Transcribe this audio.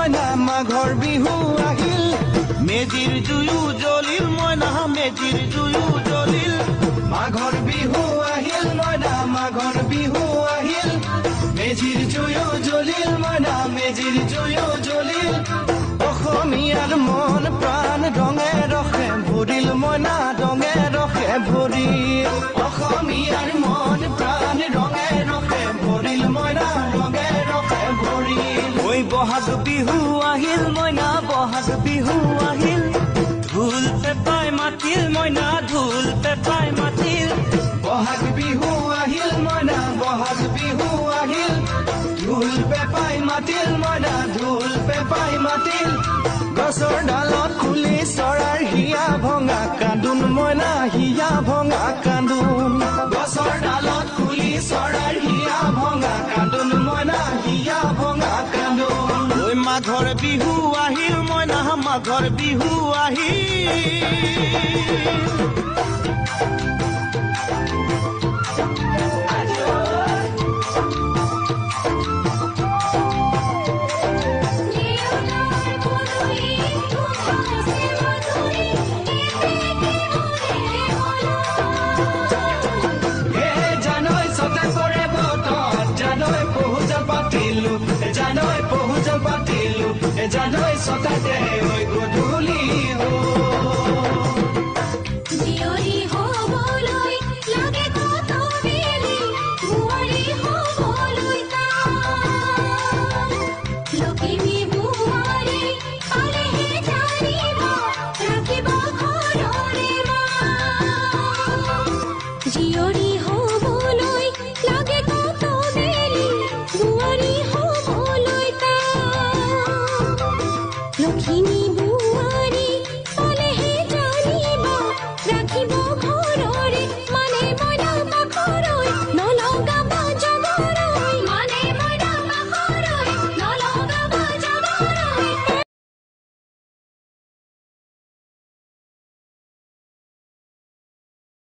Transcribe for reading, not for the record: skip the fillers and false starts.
মইনা মাঘৰ বিহু আহিল মেজিৰ জুয়ো জ্বলিল মইনা মেজিৰ জুয়ো জ্বলিল মাঘৰ বিহু আহিল মইনা মাঘৰ বিহু আহিল মেজিৰ জুয়ো জ্বলিল মইনা মেজিৰ জুয়ো জ্বলিল অসমীয়াৰ মন প্ৰাণ ৰঙে ৰখে ভৰিল মইনা ৰঙে ৰখে ভৰিল অসমীয়াৰ মন প্ৰাণ ৰঙে ৰখে ভৰিল মইনা ৰঙে ৰখে ভৰিল ঐ বহাগ বিহু আহিল মইনা বহাগ বিহু আহিল ঢোল পেপাই মাতিল মইনা ঢোল পেপাই মাতিল বহাগ বিহু আহিল মইনা বহাগ বিহু আহিল ঢোল পেপাই মাতিল মইনা ঢোল পেপাই মাতিল গছৰ ডালত খুলি চৰাৰ হিয়া ভঙা কান্দোন মইনা হিয়া ভঙা কান্দোন গছৰ ডালত খুলি চৰাৰ হিয়া ভঙা কান্দোন মইনা হিয়া ভঙা কান্দোন ঐ মাঘৰ বিহু আহিল মইনা মাঘৰ বিহু আহিল জানৈ সতাতে ওই গধূলি জিয়ৰী হ'বলৈ লাগে কত বেলি বোৱাৰী হ'বলৈ লখিমী বোৱাৰী পালেহে জানিব ৰাখিব ঘৰৰে জিয়ৰী হ'বলৈ লাগে কত বেলি বোৱাৰী হ'বলৈ লখিমী